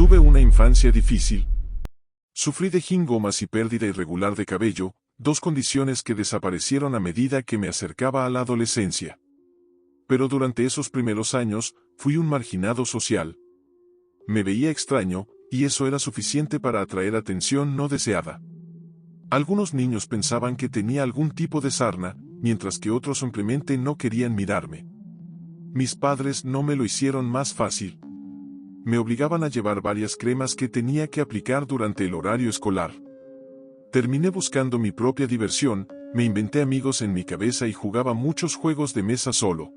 Tuve una infancia difícil. Sufrí de gingomas y pérdida irregular de cabello, dos condiciones que desaparecieron a medida que me acercaba a la adolescencia. Pero durante esos primeros años, fui un marginado social. Me veía extraño, y eso era suficiente para atraer atención no deseada. Algunos niños pensaban que tenía algún tipo de sarna, mientras que otros simplemente no querían mirarme. Mis padres no me lo hicieron más fácil. Me obligaban a llevar varias cremas que tenía que aplicar durante el horario escolar. Terminé buscando mi propia diversión, me inventé amigos en mi cabeza y jugaba muchos juegos de mesa solo.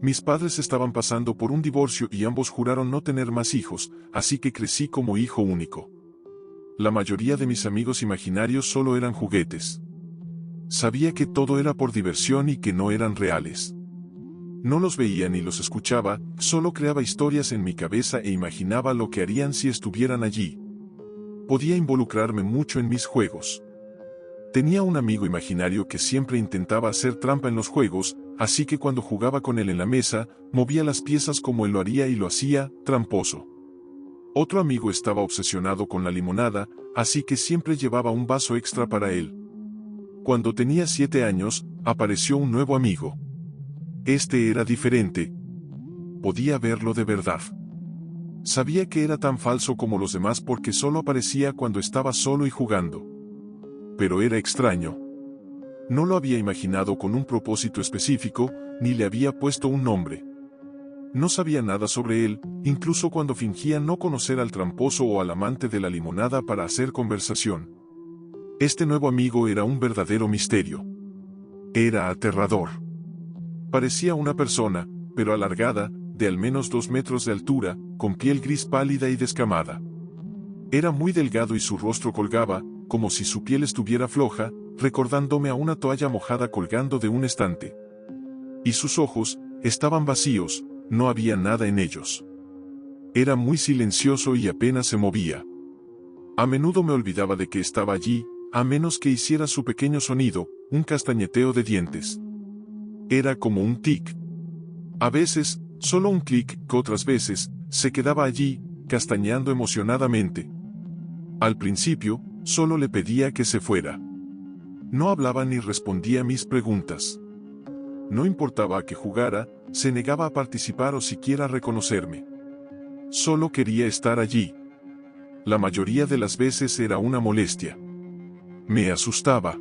Mis padres estaban pasando por un divorcio y ambos juraron no tener más hijos, así que crecí como hijo único. La mayoría de mis amigos imaginarios solo eran juguetes. Sabía que todo era por diversión y que no eran reales. No los veía ni los escuchaba, solo creaba historias en mi cabeza e imaginaba lo que harían si estuvieran allí. Podía involucrarme mucho en mis juegos. Tenía un amigo imaginario que siempre intentaba hacer trampa en los juegos, así que cuando jugaba con él en la mesa, movía las piezas como él lo haría y lo hacía, tramposo. Otro amigo estaba obsesionado con la limonada, así que siempre llevaba un vaso extra para él. Cuando tenía 7 años, apareció un nuevo amigo. Este era diferente. Podía verlo de verdad. Sabía que era tan falso como los demás porque solo aparecía cuando estaba solo y jugando. Pero era extraño. No lo había imaginado con un propósito específico, ni le había puesto un nombre. No sabía nada sobre él, incluso cuando fingía no conocer al tramposo o al amante de la limonada para hacer conversación. Este nuevo amigo era un verdadero misterio. Era aterrador. Parecía una persona, pero alargada, de al menos 2 metros de altura, con piel gris pálida y descamada. Era muy delgado y su rostro colgaba, como si su piel estuviera floja, recordándome a una toalla mojada colgando de un estante. Y sus ojos, estaban vacíos, no había nada en ellos. Era muy silencioso y apenas se movía. A menudo me olvidaba de que estaba allí, a menos que hiciera su pequeño sonido, un castañeteo de dientes. Era como un tic. A veces, solo un clic, que otras veces, se quedaba allí, castañeando emocionadamente. Al principio, solo le pedía que se fuera. No hablaba ni respondía mis preguntas. No importaba que jugara, se negaba a participar o siquiera a reconocerme. Solo quería estar allí. La mayoría de las veces era una molestia. Me asustaba.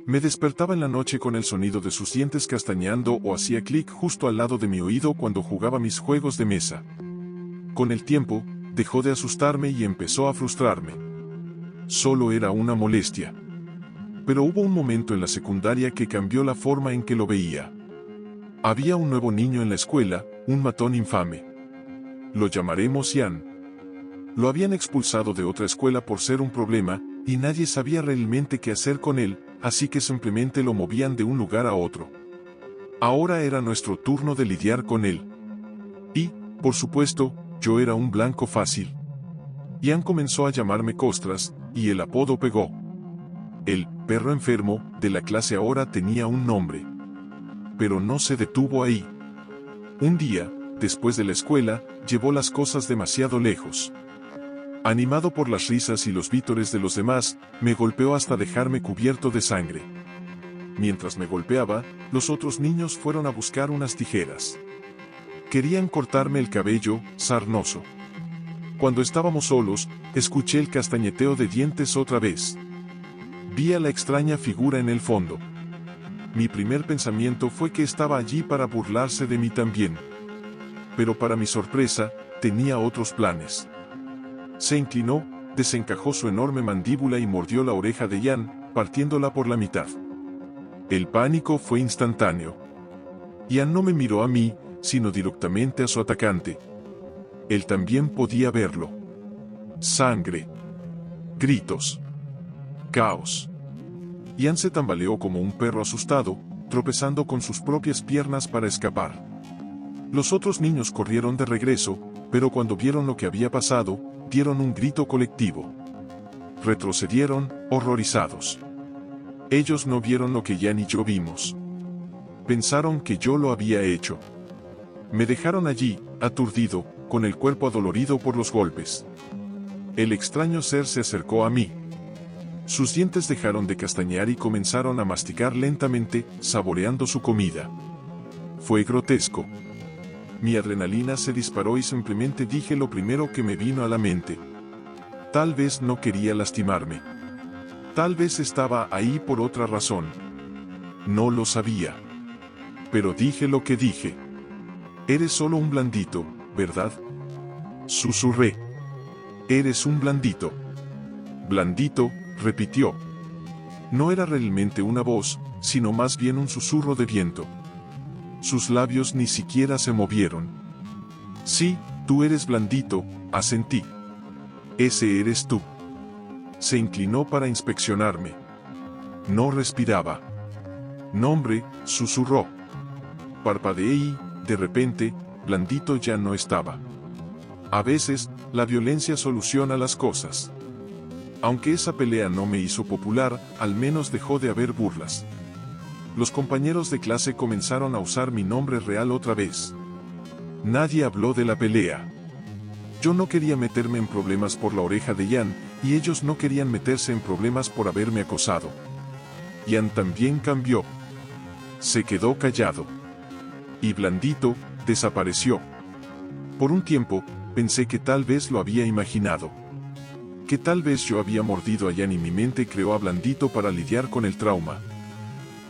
Me despertaba en la noche con el sonido de sus dientes castañeando o hacía clic justo al lado de mi oído cuando jugaba mis juegos de mesa. Con el tiempo, dejó de asustarme y empezó a frustrarme. Solo era una molestia. Pero hubo un momento en la secundaria que cambió la forma en que lo veía. Había un nuevo niño en la escuela, un matón infame. Lo llamaremos Ian. Lo habían expulsado de otra escuela por ser un problema, y nadie sabía realmente qué hacer con él, así que simplemente lo movían de un lugar a otro. Ahora era nuestro turno de lidiar con él. Y, por supuesto, yo era un blanco fácil. Ian comenzó a llamarme Costras, y el apodo pegó. El perro enfermo de la clase ahora tenía un nombre. Pero no se detuvo ahí. Un día, después de la escuela, llevó las cosas demasiado lejos. Animado por las risas y los vítores de los demás, me golpeó hasta dejarme cubierto de sangre. Mientras me golpeaba, los otros niños fueron a buscar unas tijeras. Querían cortarme el cabello, sarnoso. Cuando estábamos solos, escuché el castañeteo de dientes otra vez. Vi a la extraña figura en el fondo. Mi primer pensamiento fue que estaba allí para burlarse de mí también. Pero para mi sorpresa, tenía otros planes. Se inclinó, desencajó su enorme mandíbula y mordió la oreja de Ian, partiéndola por la mitad. El pánico fue instantáneo. Ian no me miró a mí, sino directamente a su atacante. Él también podía verlo. Sangre. Gritos. Caos. Ian se tambaleó como un perro asustado, tropezando con sus propias piernas para escapar. Los otros niños corrieron de regreso, pero cuando vieron lo que había pasado, dieron un grito colectivo. Retrocedieron, horrorizados. Ellos no vieron lo que Ian y yo vimos. Pensaron que yo lo había hecho. Me dejaron allí, aturdido, con el cuerpo adolorido por los golpes. El extraño ser se acercó a mí. Sus dientes dejaron de castañear y comenzaron a masticar lentamente, saboreando su comida. Fue grotesco. Mi adrenalina se disparó y simplemente dije lo primero que me vino a la mente. Tal vez no quería lastimarme. Tal vez estaba ahí por otra razón. No lo sabía. Pero dije lo que dije. Eres solo un blandito, ¿verdad? Susurré. Eres un blandito. Blandito, repitió. No era realmente una voz, sino más bien un susurro de viento. Sus labios ni siquiera se movieron. Sí, tú eres blandito, asentí. Ese eres tú. Se inclinó para inspeccionarme. No respiraba. Nombre, susurró. Parpadeé y, de repente, blandito ya no estaba. A veces, la violencia soluciona las cosas. Aunque esa pelea no me hizo popular, al menos dejó de haber burlas. Los compañeros de clase comenzaron a usar mi nombre real otra vez. Nadie habló de la pelea. Yo no quería meterme en problemas por la oreja de Ian, y ellos no querían meterse en problemas por haberme acosado. Ian también cambió. Se quedó callado. Y blandito, desapareció. Por un tiempo, pensé que tal vez lo había imaginado. Que tal vez yo había mordido a Ian y mi mente creó a blandito para lidiar con el trauma.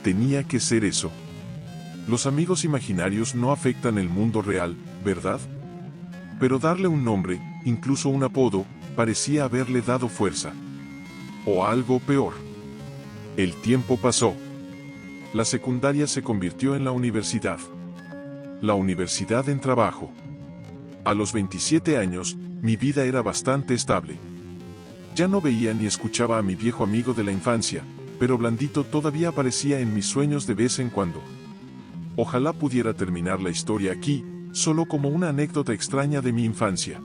Tenía que ser eso. Los amigos imaginarios no afectan el mundo real, ¿verdad? Pero darle un nombre, incluso un apodo, parecía haberle dado fuerza. O algo peor. El tiempo pasó. La secundaria se convirtió en la universidad. La universidad en trabajo. A los 27 años, mi vida era bastante estable. Ya no veía ni escuchaba a mi viejo amigo de la infancia, pero blandito todavía aparecía en mis sueños de vez en cuando. Ojalá pudiera terminar la historia aquí, solo como una anécdota extraña de mi infancia.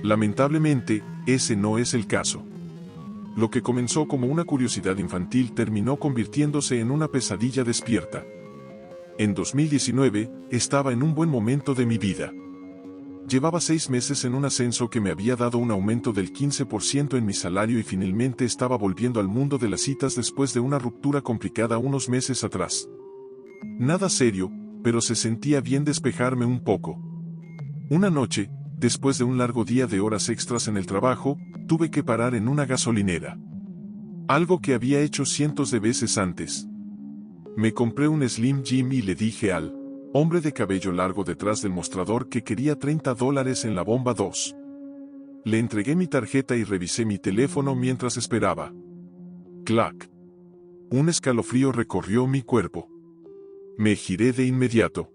Lamentablemente, ese no es el caso. Lo que comenzó como una curiosidad infantil terminó convirtiéndose en una pesadilla despierta. En 2019, estaba en un buen momento de mi vida. Llevaba 6 meses en un ascenso que me había dado un aumento del 15% en mi salario y finalmente estaba volviendo al mundo de las citas después de una ruptura complicada unos meses atrás. Nada serio, pero se sentía bien despejarme un poco. Una noche, después de un largo día de horas extras en el trabajo, tuve que parar en una gasolinera. Algo que había hecho cientos de veces antes. Me compré un Slim Jim y le dije al hombre de cabello largo detrás del mostrador que quería $30 en la bomba 2. Le entregué mi tarjeta y revisé mi teléfono mientras esperaba. Clac. Un escalofrío recorrió mi cuerpo. Me giré de inmediato.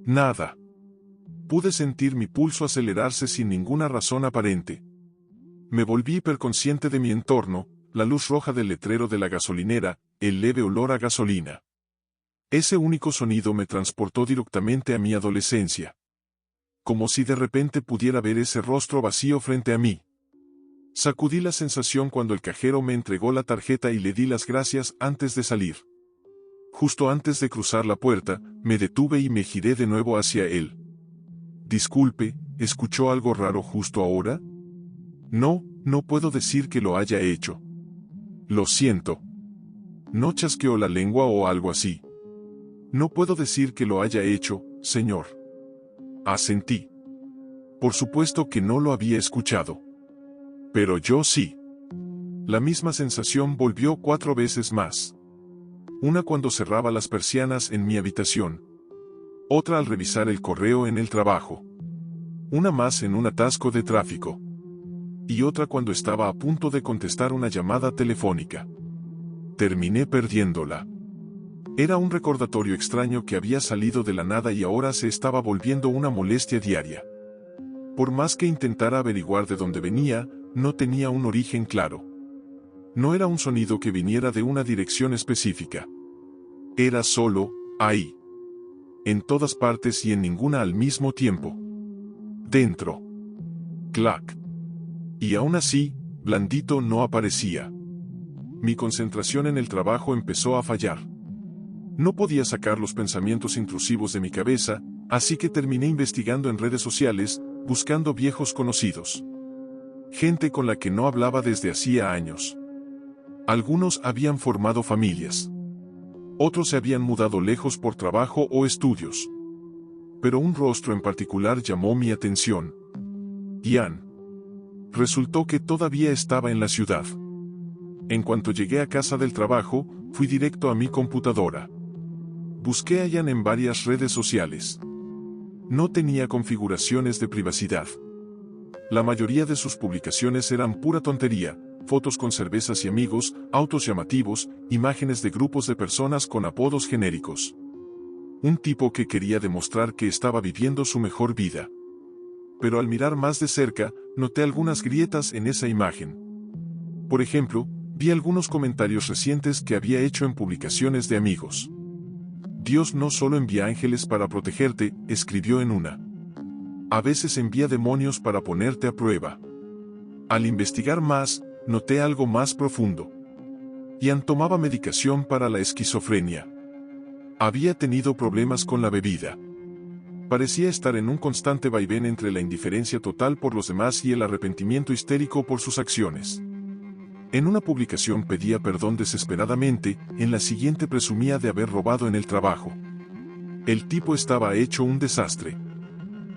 Nada. Pude sentir mi pulso acelerarse sin ninguna razón aparente. Me volví hiperconsciente de mi entorno, la luz roja del letrero de la gasolinera, el leve olor a gasolina. Ese único sonido me transportó directamente a mi adolescencia. Como si de repente pudiera ver ese rostro vacío frente a mí. Sacudí la sensación cuando el cajero me entregó la tarjeta y le di las gracias antes de salir. Justo antes de cruzar la puerta, me detuve y me giré de nuevo hacia él. Disculpe, ¿escuchó algo raro justo ahora? No, no puedo decir que lo haya hecho. Lo siento. ¿No chasqueó la lengua o algo así? No puedo decir que lo haya hecho, señor. Asentí. Por supuesto que no lo había escuchado. Pero yo sí. La misma sensación volvió 4 veces más. Una cuando cerraba las persianas en mi habitación. Otra al revisar el correo en el trabajo. Una más en un atasco de tráfico. Y otra cuando estaba a punto de contestar una llamada telefónica. Terminé perdiéndola. Era un recordatorio extraño que había salido de la nada y ahora se estaba volviendo una molestia diaria. Por más que intentara averiguar de dónde venía, no tenía un origen claro. No era un sonido que viniera de una dirección específica. Era solo, ahí. En todas partes y en ninguna al mismo tiempo. Dentro. Clac. Y aún así, blandito no aparecía. Mi concentración en el trabajo empezó a fallar. No podía sacar los pensamientos intrusivos de mi cabeza, así que terminé investigando en redes sociales, buscando viejos conocidos. Gente con la que no hablaba desde hacía años. Algunos habían formado familias. Otros se habían mudado lejos por trabajo o estudios. Pero un rostro en particular llamó mi atención. Ian. Resultó que todavía estaba en la ciudad. En cuanto llegué a casa del trabajo, fui directo a mi computadora. Busqué a Ian en varias redes sociales. No tenía configuraciones de privacidad. La mayoría de sus publicaciones eran pura tontería, fotos con cervezas y amigos, autos llamativos, imágenes de grupos de personas con apodos genéricos. Un tipo que quería demostrar que estaba viviendo su mejor vida. Pero al mirar más de cerca, noté algunas grietas en esa imagen. Por ejemplo, vi algunos comentarios recientes que había hecho en publicaciones de amigos. Dios no solo envía ángeles para protegerte, escribió en una. A veces envía demonios para ponerte a prueba. Al investigar más, noté algo más profundo. Ian tomaba medicación para la esquizofrenia. Había tenido problemas con la bebida. Parecía estar en un constante vaivén entre la indiferencia total por los demás y el arrepentimiento histérico por sus acciones. En una publicación pedía perdón desesperadamente, en la siguiente presumía de haber robado en el trabajo. El tipo estaba hecho un desastre.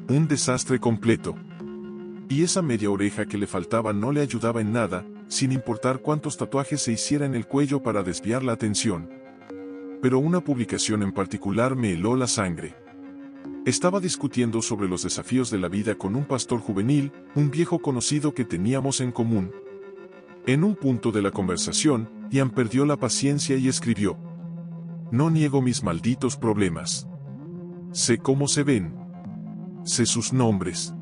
Un desastre completo. Y esa media oreja que le faltaba no le ayudaba en nada, sin importar cuántos tatuajes se hiciera en el cuello para desviar la atención. Pero una publicación en particular me heló la sangre. Estaba discutiendo sobre los desafíos de la vida con un pastor juvenil, un viejo conocido que teníamos en común. En un punto de la conversación, Ian perdió la paciencia y escribió: No niego mis malditos problemas. Sé cómo se ven. Sé sus nombres.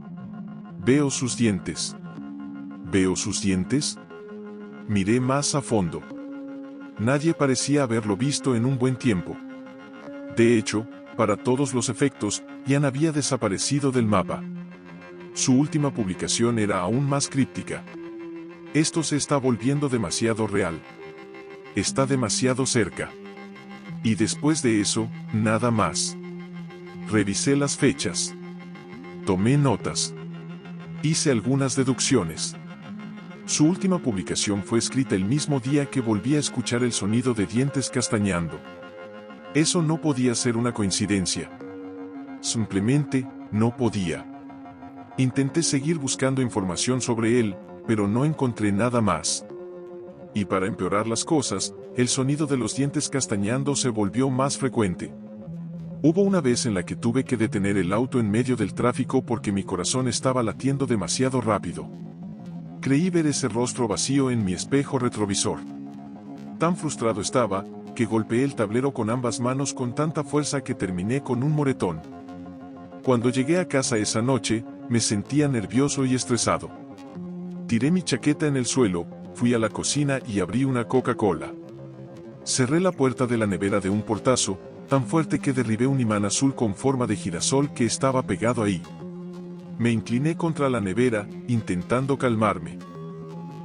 Veo sus dientes. ¿Veo sus dientes? Miré más a fondo. Nadie parecía haberlo visto en un buen tiempo. De hecho, para todos los efectos, Ian había desaparecido del mapa. Su última publicación era aún más críptica. Esto se está volviendo demasiado real. Está demasiado cerca. Y después de eso, nada más. Revisé las fechas. Tomé notas. Hice algunas deducciones. Su última publicación fue escrita el mismo día que volví a escuchar el sonido de dientes castañando. Eso no podía ser una coincidencia. Simplemente, no podía. Intenté seguir buscando información sobre él, pero no encontré nada más. Y para empeorar las cosas, el sonido de los dientes castañando se volvió más frecuente. Hubo una vez en la que tuve que detener el auto en medio del tráfico porque mi corazón estaba latiendo demasiado rápido. Creí ver ese rostro vacío en mi espejo retrovisor. Tan frustrado estaba, que golpeé el tablero con ambas manos con tanta fuerza que terminé con un moretón. Cuando llegué a casa esa noche, me sentía nervioso y estresado. Tiré mi chaqueta en el suelo, fui a la cocina y abrí una Coca-Cola. Cerré la puerta de la nevera de un portazo, tan fuerte que derribé un imán azul con forma de girasol que estaba pegado ahí. Me incliné contra la nevera, intentando calmarme.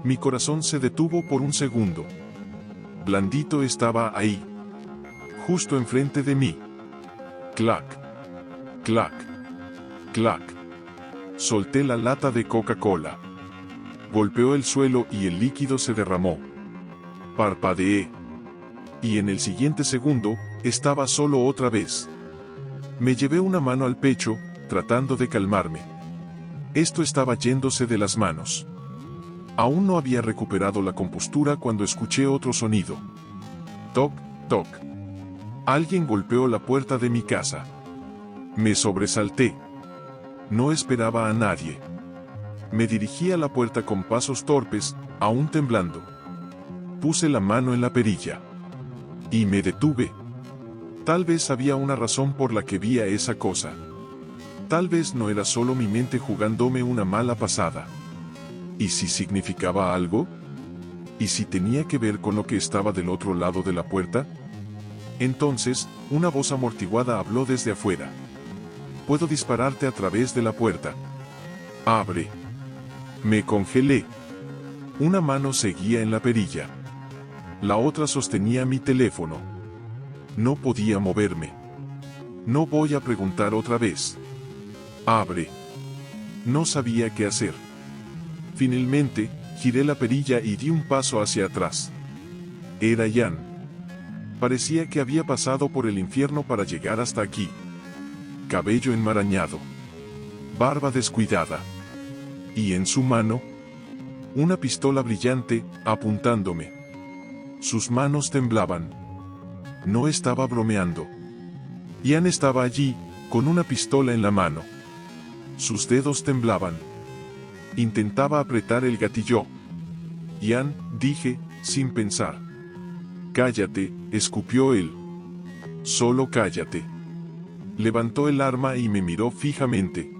Mi corazón se detuvo por un segundo. Blandito estaba ahí. Justo enfrente de mí. Clac. Clac. Clac. Solté la lata de Coca-Cola. Golpeó el suelo y el líquido se derramó. Parpadeé. Y en el siguiente segundo, estaba solo otra vez. Me llevé una mano al pecho, tratando de calmarme. Esto estaba yéndose de las manos. Aún no había recuperado la compostura cuando escuché otro sonido. Toc, toc. Alguien golpeó la puerta de mi casa. Me sobresalté. No esperaba a nadie. Me dirigí a la puerta con pasos torpes, aún temblando. Puse la mano en la perilla. Y me detuve. Tal vez había una razón por la que vi a esa cosa. Tal vez no era solo mi mente jugándome una mala pasada. ¿Y si significaba algo? ¿Y si tenía que ver con lo que estaba del otro lado de la puerta? Entonces, una voz amortiguada habló desde afuera. Puedo dispararte a través de la puerta. Abre. Me congelé. Una mano seguía en la perilla. La otra sostenía mi teléfono. No podía moverme. No voy a preguntar otra vez. Abre. No sabía qué hacer. Finalmente, giré la perilla y di un paso hacia atrás. Era Ian. Parecía que había pasado por el infierno para llegar hasta aquí. Cabello enmarañado. Barba descuidada. Y en su mano, una pistola brillante, apuntándome. Sus manos temblaban. No estaba bromeando. Ian estaba allí, con una pistola en la mano. Sus dedos temblaban. Intentaba apretar el gatillo. Ian, dije, sin pensar. Cállate, escupió él. Solo cállate. Levantó el arma y me miró fijamente.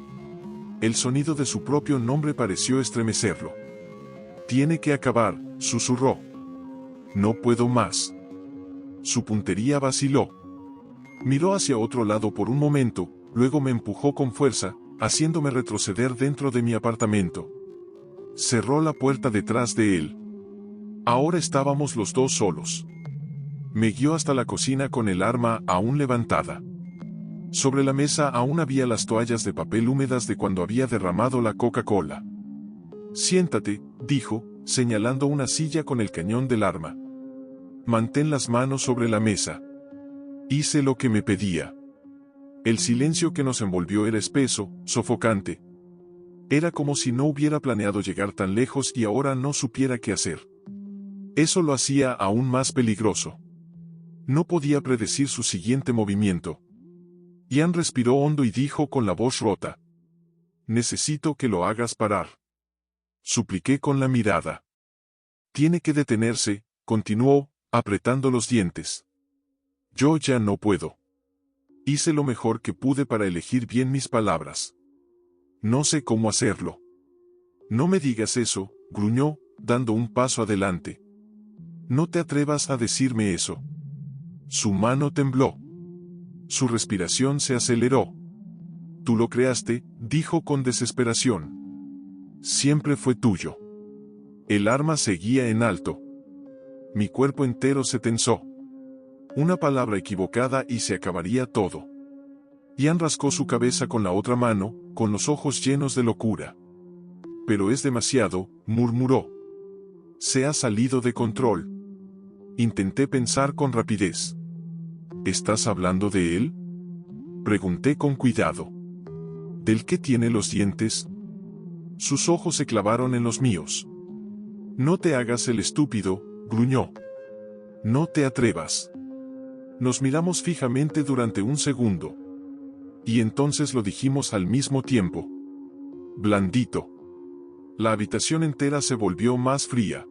El sonido de su propio nombre pareció estremecerlo. Tiene que acabar, susurró. No puedo más. Su puntería vaciló. Miró hacia otro lado por un momento, luego me empujó con fuerza, haciéndome retroceder dentro de mi apartamento. Cerró la puerta detrás de él. Ahora estábamos los dos solos. Me guió hasta la cocina con el arma aún levantada. Sobre la mesa aún había las toallas de papel húmedas de cuando había derramado la Coca-Cola. Siéntate, dijo, señalando una silla con el cañón del arma. Mantén las manos sobre la mesa. Hice lo que me pedía. El silencio que nos envolvió era espeso, sofocante. Era como si no hubiera planeado llegar tan lejos y ahora no supiera qué hacer. Eso lo hacía aún más peligroso. No podía predecir su siguiente movimiento. Ian respiró hondo y dijo con la voz rota. Necesito que lo hagas parar. Supliqué con la mirada. Tiene que detenerse, continuó, apretando los dientes. Yo ya no puedo. Hice lo mejor que pude para elegir bien mis palabras. No sé cómo hacerlo. No me digas eso, gruñó, dando un paso adelante. No te atrevas a decirme eso. Su mano tembló. Su respiración se aceleró. Tú lo creaste, dijo con desesperación. Siempre fue tuyo. El arma seguía en alto. Mi cuerpo entero se tensó. Una palabra equivocada y se acabaría todo. Ian rascó su cabeza con la otra mano, con los ojos llenos de locura. Pero es demasiado, murmuró. Se ha salido de control. Intenté pensar con rapidez. ¿Estás hablando de él? Pregunté con cuidado. ¿Del que tiene los dientes? Sus ojos se clavaron en los míos. No te hagas el estúpido, gruñó. No te atrevas. Nos miramos fijamente durante un segundo. Y entonces lo dijimos al mismo tiempo. Blandito. La habitación entera se volvió más fría.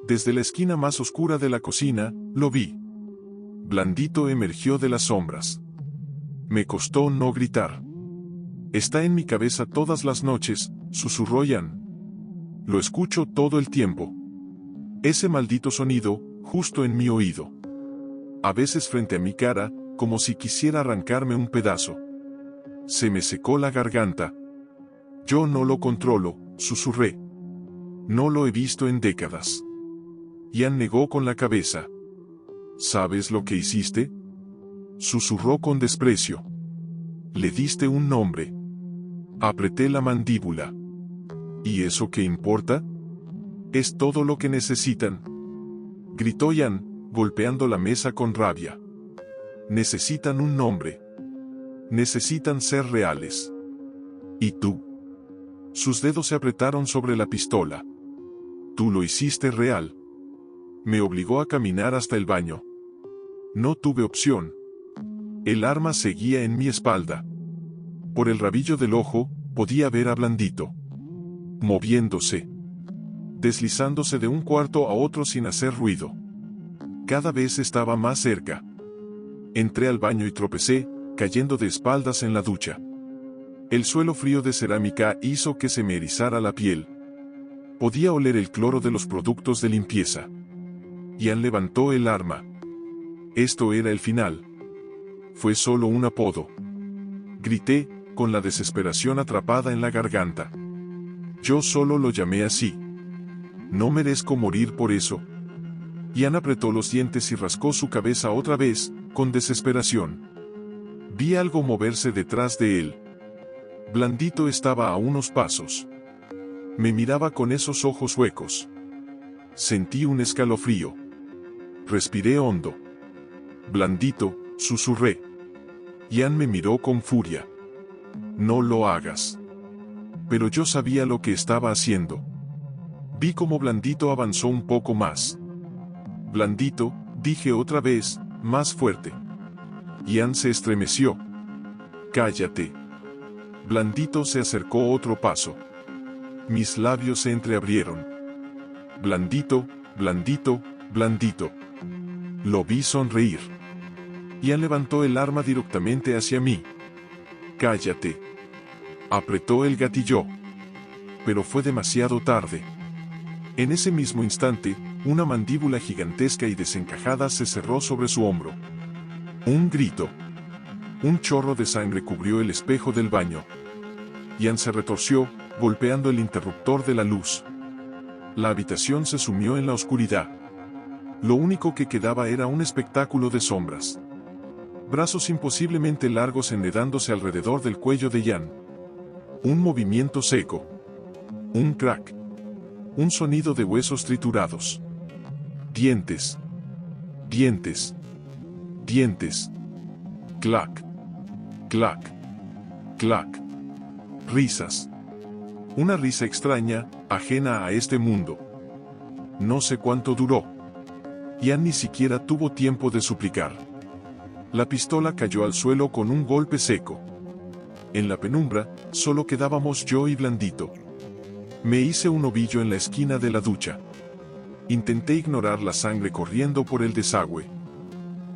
Desde la esquina más oscura de la cocina, lo vi. Blandito emergió de las sombras. Me costó no gritar. Está en mi cabeza todas las noches, susurró Ian. Lo escucho todo el tiempo. Ese maldito sonido, justo en mi oído. A veces frente a mi cara, como si quisiera arrancarme un pedazo. Se me secó la garganta. Yo no lo controlo, susurré. No lo he visto en décadas. Ian negó con la cabeza. ¿Sabes lo que hiciste? Susurró con desprecio. Le diste un nombre. Apreté la mandíbula. ¿Y eso qué importa? Es todo lo que necesitan. Gritó Ian, golpeando la mesa con rabia. Necesitan un nombre. Necesitan ser reales. ¿Y tú? Sus dedos se apretaron sobre la pistola. Tú lo hiciste real. Me obligó a caminar hasta el baño. No tuve opción. El arma seguía en mi espalda. Por el rabillo del ojo, podía ver a Blandito. Moviéndose. Deslizándose de un cuarto a otro sin hacer ruido. Cada vez estaba más cerca. Entré al baño y tropecé, cayendo de espaldas en la ducha. El suelo frío de cerámica hizo que se me erizara la piel. Podía oler el cloro de los productos de limpieza. Ian levantó el arma. Esto era el final. Fue solo un apodo. Grité, con la desesperación atrapada en la garganta. Yo solo lo llamé así. No merezco morir por eso. Ian apretó los dientes y rascó su cabeza otra vez, con desesperación. Vi algo moverse detrás de él. Blandito estaba a unos pasos. Me miraba con esos ojos huecos. Sentí un escalofrío. Respiré hondo. Blandito, susurré. Ian me miró con furia. No lo hagas. Pero yo sabía lo que estaba haciendo. Vi cómo Blandito avanzó un poco más. Blandito, dije otra vez, más fuerte. Ian se estremeció. Cállate. Blandito se acercó otro paso. Mis labios se entreabrieron. Blandito, Blandito, Blandito. Lo vi sonreír. Ian levantó el arma directamente hacia mí. Cállate. Apretó el gatillo. Pero fue demasiado tarde. En ese mismo instante, una mandíbula gigantesca y desencajada se cerró sobre su hombro. Un grito. Un chorro de sangre cubrió el espejo del baño. Ian se retorció, golpeando el interruptor de la luz. La habitación se sumió en la oscuridad. Lo único que quedaba era un espectáculo de sombras. Brazos imposiblemente largos enredándose alrededor del cuello de Ian. Un movimiento seco. Un crack. Un sonido de huesos triturados. Dientes. Dientes. Dientes. Clac. Clac. Clac. Risas. Una risa extraña, ajena a este mundo. No sé cuánto duró. Ian ni siquiera tuvo tiempo de suplicar. La pistola cayó al suelo con un golpe seco. En la penumbra, solo quedábamos yo y Blandito. Me hice un ovillo en la esquina de la ducha. Intenté ignorar la sangre corriendo por el desagüe.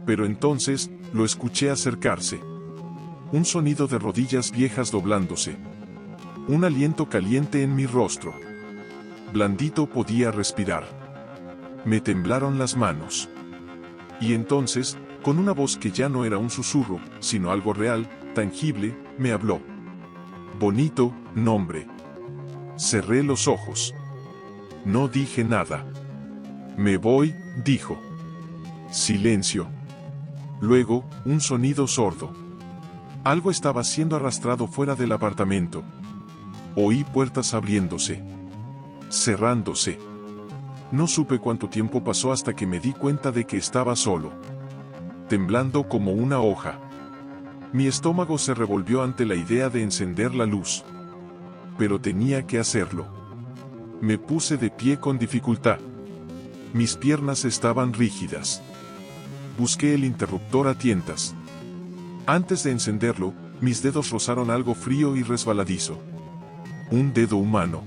Pero entonces, lo escuché acercarse. Un sonido de rodillas viejas doblándose. Un aliento caliente en mi rostro. Blandito podía respirar. Me temblaron las manos. Y entonces, con una voz que ya no era un susurro, sino algo real, tangible, me habló. Bonito nombre. Cerré los ojos. No dije nada. Me voy, dijo. Silencio. Luego, un sonido sordo. Algo estaba siendo arrastrado fuera del apartamento. Oí puertas abriéndose. Cerrándose. No supe cuánto tiempo pasó hasta que me di cuenta de que estaba solo. Temblando como una hoja. Mi estómago se revolvió ante la idea de encender la luz. Pero tenía que hacerlo. Me puse de pie con dificultad. Mis piernas estaban rígidas. Busqué el interruptor a tientas. Antes de encenderlo, mis dedos rozaron algo frío y resbaladizo. Un dedo humano.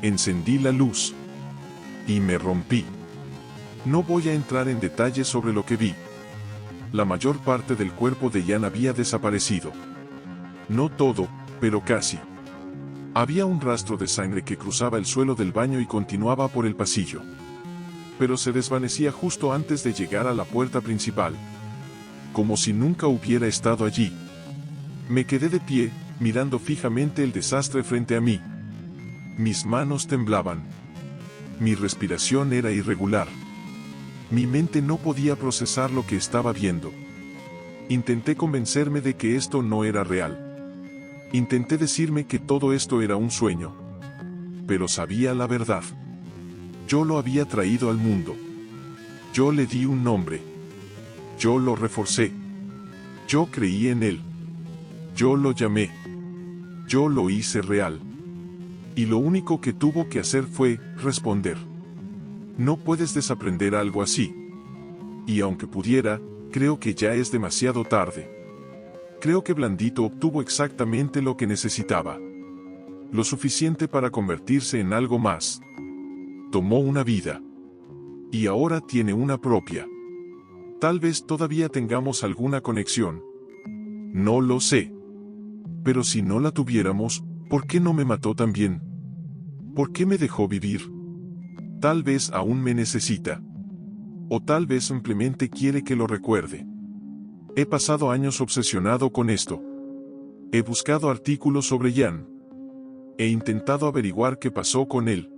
Encendí la luz. Y me rompí. No voy a entrar en detalles sobre lo que vi. La mayor parte del cuerpo de Ian había desaparecido. No todo, pero casi. Había un rastro de sangre que cruzaba el suelo del baño y continuaba por el pasillo. Pero se desvanecía justo antes de llegar a la puerta principal. Como si nunca hubiera estado allí. Me quedé de pie, mirando fijamente el desastre frente a mí. Mis manos temblaban. Mi respiración era irregular. Mi mente no podía procesar lo que estaba viendo. Intenté convencerme de que esto no era real. Intenté decirme que todo esto era un sueño. Pero sabía la verdad. Yo lo había traído al mundo. Yo le di un nombre. Yo lo reforcé. Yo creí en él. Yo lo llamé. Yo lo hice real. Y lo único que tuvo que hacer fue responder. No puedes desaprender algo así. Y aunque pudiera, creo que ya es demasiado tarde. Creo que Blandito obtuvo exactamente lo que necesitaba. Lo suficiente para convertirse en algo más. Tomó una vida. Y ahora tiene una propia. Tal vez todavía tengamos alguna conexión. No lo sé. Pero si no la tuviéramos, ¿por qué no me mató también? ¿Por qué me dejó vivir? Tal vez aún me necesita. O tal vez simplemente quiere que lo recuerde. He pasado años obsesionado con esto. He buscado artículos sobre Ian. He intentado averiguar qué pasó con él.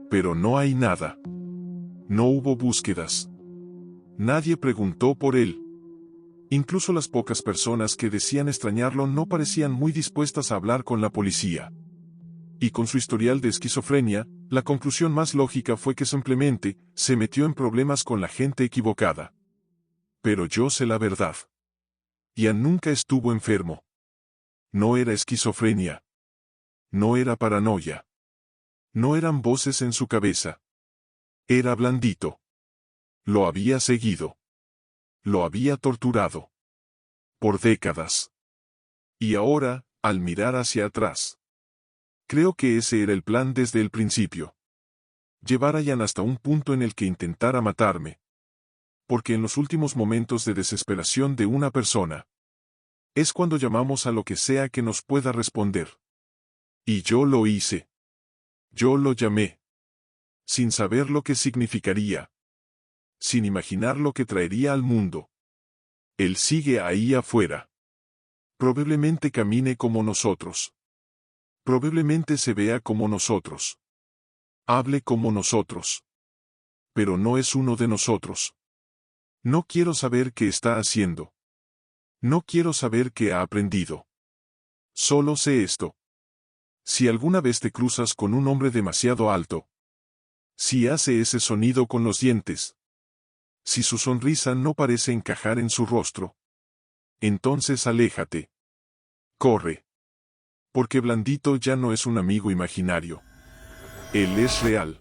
Pero no hay nada. No hubo búsquedas. Nadie preguntó por él. Incluso las pocas personas que decían extrañarlo no parecían muy dispuestas a hablar con la policía. Y con su historial de esquizofrenia, la conclusión más lógica fue que simplemente se metió en problemas con la gente equivocada. Pero yo sé la verdad. Ian nunca estuvo enfermo. No era esquizofrenia. No era paranoia. No eran voces en su cabeza. Era blandito. Lo había seguido. Lo había torturado. Por décadas. Y ahora, al mirar hacia atrás. Creo que ese era el plan desde el principio. Llevar a Ian hasta un punto en el que intentara matarme. Porque en los últimos momentos de desesperación de una persona, es cuando llamamos a lo que sea que nos pueda responder. Y yo lo hice. Yo lo llamé. Sin saber lo que significaría. Sin imaginar lo que traería al mundo. Él sigue ahí afuera. Probablemente camine como nosotros. Probablemente se vea como nosotros. Hable como nosotros. Pero no es uno de nosotros. No quiero saber qué está haciendo. No quiero saber qué ha aprendido. Solo sé esto. Si alguna vez te cruzas con un hombre demasiado alto, si hace ese sonido con los dientes, si su sonrisa no parece encajar en su rostro, entonces aléjate. Corre. Porque Blandito ya no es un amigo imaginario. Él es real.